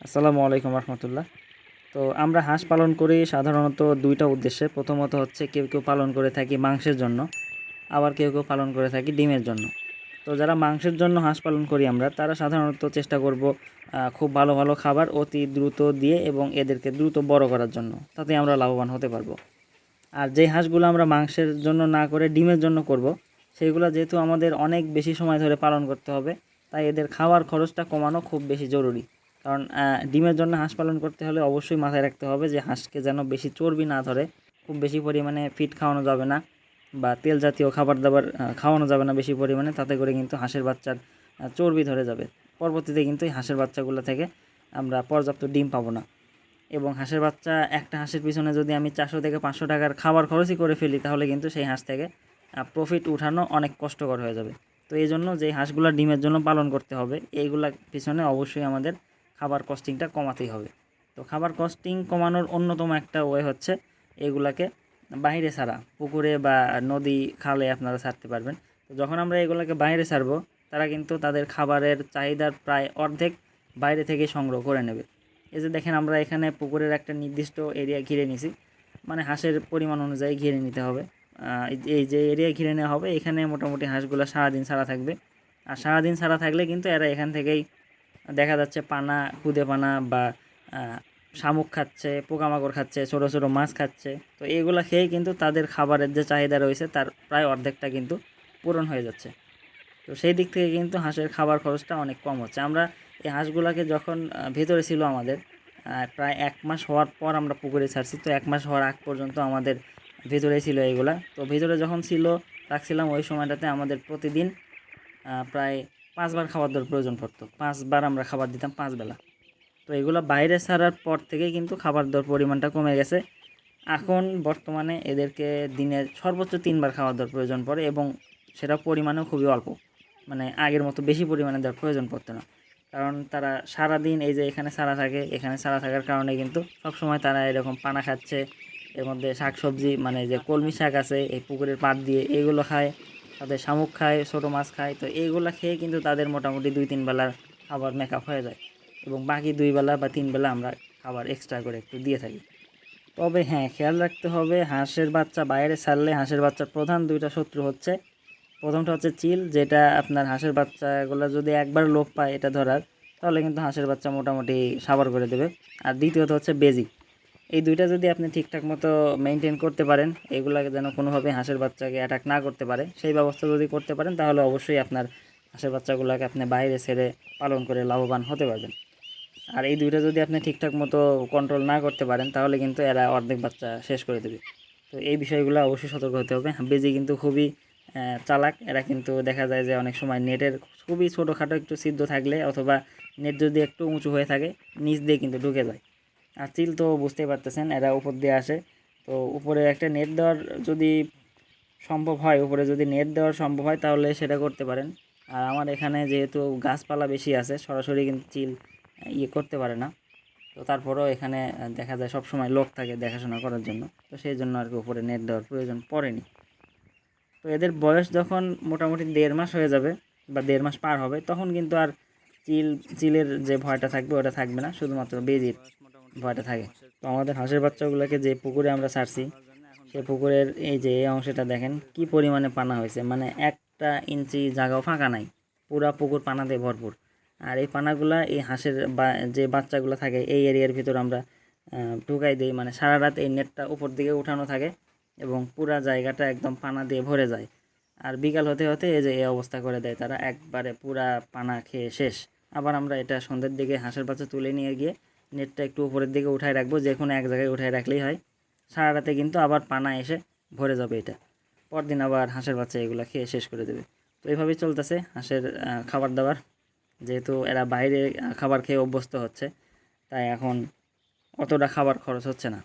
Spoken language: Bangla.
আসসালামু আলাইকুম রহমতুল্লাহ। তো আমরা হাঁস পালন করি সাধারণত দুইটা উদ্দেশ্যে। প্রথমত হচ্ছে কেউ কেউ পালন করে থাকি মাংসের জন্য, আবার কেউ কেউ পালন করে থাকি ডিমের জন্য। তো যারা মাংসের জন্য হাঁস পালন করি আমরা, তারা সাধারণত চেষ্টা করব খুব ভালো ভালো খাবার অতি দ্রুত দিয়ে এবং এদেরকে দ্রুত বড় করার জন্য, তাতে আমরা লাভবান হতে পারবো। আর যে হাঁসগুলো আমরা মাংসের জন্য না করে ডিমের জন্য করব, সেইগুলো যেহেতু আমাদের অনেক বেশি সময় ধরে পালন করতে হবে, তাই এদের খাওয়ার খরচটা কমানো খুব বেশি জরুরি। কারণ ডিমের জন্য হাঁস পালন করতে হলে অবশ্যই মাথায় রাখতে হবে যে হাঁসকে যেন বেশি চর্বি না ধরে, খুব বেশি পরিমাণে ফিড খাওয়ানো যাবে না বা তেল জাতীয় খাবার দাবার খাওয়ানো যাবে না বেশি পরিমাণে, তাতে করে কিন্তু হাঁসের বাচ্চার চর্বি ধরে যাবে। পরবর্তীতে কিন্তু এই হাঁসের বাচ্চাগুলো থেকে আমরা পর্যাপ্ত ডিম পাবো না। এবং হাঁসের বাচ্চা, একটা হাঁসের পিছনে যদি আমি 400 থেকে 500 টাকার খাবার খরচই করে ফেলি, তাহলে কিন্তু সেই হাঁস থেকে প্রফিট উঠানো অনেক কষ্টকর হয়ে যাবে। তো এই জন্য যে হাঁসগুলো ডিমের জন্য পালন করতে হবে, এইগুলার পিছনে অবশ্যই আমাদের খাবার কস্টিংটা কমাতেই হবে। তো খাবার কস্টিং কমানোর অন্যতম একটা ওয়ে হচ্ছে এগুলাকে বাইরে ছাড়া, পুকুরে বা নদী খালে আপনারা ছাড়তে পারবেন। তো যখন আমরা এগুলাকে বাইরে ছাড়বো, তারা কিন্তু তাদের খাবারের চাহিদার প্রায় অর্ধেক বাইরে থেকে সংগ্রহ করে নেবে। এই যে দেখেন, আমরা এখানে পুকুরের একটা নির্দিষ্ট এরিয়া ঘিরে নিছি, মানে হাঁসের পরিমাণ অনুযায়ী ঘিরে নিতে হবে। এই যে এরিয়া ঘিরে নেওয়া হবে, এখানে মোটামুটি হাঁসগুলো সারাদিন ছাড়া থাকবে। আর সারাদিন ছাড়া থাকলে কিন্তু এরা এখান থেকেই দেখা যাচ্ছে পানা, খুদে পানা বা শামুক খাচ্ছে, পোকামাকড় খাচ্ছে, ছোটো ছোটো মাছ খাচ্ছে। তো এগুলো খেয়েই কিন্তু তাদের খাবারের যে চাহিদা রয়েছে তার প্রায় অর্ধেকটা কিন্তু পূরণ হয়ে যাচ্ছে। তো সেই দিক থেকে কিন্তু হাঁসের খাবার খরচটা অনেক কম হচ্ছে। আমরা এই হাঁসগুলাকে যখন ভেতরে ছিল আমাদের, প্রায় 1 মাস হওয়ার পর আমরা পুকুরে ছাড়ছি। তো 1 মাস হওয়ার আগ পর্যন্ত আমাদের ভেতরেই ছিল এগুলা। তো ভেতরে যখন ছিল, রাখছিলাম, ওই সময়টাতে আমাদের প্রতিদিন প্রায় 5 বার খাবার দেওয়ার প্রয়োজন পড়তো। 5 বার আমরা খাবার দিতাম 5 বেলা। তো এগুলো বাইরে ছাড়ার পর থেকে কিন্তু খাবার দেওয়ার পরিমাণটা কমে গেছে। এখন বর্তমানে এদেরকে দিনে সর্বোচ্চ 3 বার খাবার দেওয়ার প্রয়োজন পড়ে, এবং সেটা পরিমাণেও খুবই অল্প। মানে আগের মতো বেশি পরিমাণে দেওয়ার প্রয়োজন পড়তো না। কারণ তারা সারাদিন এই যে এখানে ছাড়া থাকে, এখানে ছাড়া থাকার কারণে কিন্তু সবসময় তারা এরকম পানা খাচ্ছে। এর মধ্যে শাকসবজি, মানে যে কলমি শাক আছে এই পুকুরের পাড় দিয়ে, এইগুলো খায়। তাদের শামুক খায়, ছোটো মাছ খায়। তো এইগুলো খেয়ে কিন্তু তাদের মোটামুটি 2-3 বেলার খাবার মেকআপ হয়ে যায়, এবং বাকি 2 বেলা বা 3 বেলা আমরা খাবার এক্সট্রা করে একটু দিয়ে থাকি। তবে হ্যাঁ, খেয়াল রাখতে হবে, হাঁসের বাচ্চা বাইরে ছাড়লে হাঁসের বাচ্চার প্রধান দুইটা শত্রু হচ্ছে, প্রথমটা হচ্ছে চিল, যেটা আপনার হাঁসের বাচ্চাগুলো যদি একবার লোপ পায় এটা ধরার, তাহলে কিন্তু হাঁসের বাচ্চা মোটামুটি সাবার করে দেবে। আর দ্বিতীয়ত হচ্ছে বেজি। এই দুইটা যদি আপনি ঠিকঠাক মতো মেনটেন করতে পারেন, এগুলাকে যেন কোনোভাবে হাঁসের বাচ্চাকে অ্যাটাক না করতে পারে, সেই ব্যবস্থা যদি করতে পারেন, তাহলে অবশ্যই আপনার হাঁসের বাচ্চাগুলোকে আপনি বাইরে ছেড়ে পালন করে লাভবান হতে পারবেন। আর এই দুইটা যদি আপনি ঠিকঠাক মতো কন্ট্রোল না করতে পারেন, তাহলে কিন্তু এরা অর্ধেক বাচ্চা শেষ করে দেবে। তো এই বিষয়গুলো অবশ্যই সতর্ক হতে হবে। বেজি কিন্তু খুবই চালাক। এরা কিন্তু দেখা যায় যে অনেক সময় নেটের খুবই ছোটোখাটো একটু ছিদ্র থাকলে, অথবা নেট যদি একটু উঁচু হয়ে থাকে, নিচ দিয়ে কিন্তু ঢুকে যায়। আর চিল তো বুঝতেই পারতেছেন, এরা উপর দিয়ে আসে। তো উপরে একটা নেট দেওয়ার যদি সম্ভব হয়, উপরে যদি নেট দেওয়ার সম্ভব হয়, তাহলে সেটা করতে পারেন। আর আমার এখানে যেহেতু গাছপালা বেশি আছে, সরাসরি কিন্তু চিল করতে পারে না। তো তারপরেও এখানে দেখা যায় সব সময় লোক থাকে দেখাশোনা করার জন্য। তো সেই জন্য আর কি উপরে নেট দেওয়ার প্রয়োজন পড়েনি। তো এদের বয়স যখন মোটামুটি 1.5 মাস হয়ে যাবে বা 1.5 মাস পার হবে, তখন কিন্তু আর চিল চিলের যে ভয়টা থাকবে ওটা থাকবে না, শুধুমাত্র বেজির ভয়টা থাকে। তো আমাদের হাঁসের বাচ্চাগুলোকে যে পুকুরে আমরা ছাড়ছি, সে পুকুরের এই যে এই অংশটা দেখেন কি পরিমাণে পানা হয়েছে, মানে 1 ইঞ্চি জায়গাও ফাঁকা নাই, পুরা পুকুর পানা দিয়ে ভরপুর। আর এই পানাগুলা এই হাঁসের যে বাচ্চাগুলো থাকে এই এরিয়ার ভিতর আমরা ঢুকাই দিই, মানে সারা রাত এই নেটটা উপর দিকে উঠানো থাকে এবং পুরা জায়গাটা একদম পানা দিয়ে ভরে যায়। আর বিকাল হতে হতে এই যে এই অবস্থা করে দেয় তারা, একবারে পুরা পানা খেয়ে শেষ। আবার আমরা এটা সন্ধ্যের দিকে হাঁসের বাচ্চা তুলে নিয়ে গিয়ে নেটটা একটু উপরের দিকে উঠায় রাখবো, যে কোনো এক জায়গায় উঠায় রাখলেই হয়। সারা রাতে কিন্তু আবার পানা এসে ভরে যাবে এটা, পরদিন আবার হাঁসের বাচ্চা এগুলো খেয়ে শেষ করে দেবে। তো এইভাবেই চলতেছে হাঁসের খাবার দাবার। যেহেতু এরা বাইরে খাবার খেয়ে অভ্যস্ত হচ্ছে, তাই এখন অতটা খাবার খরচ হচ্ছে না।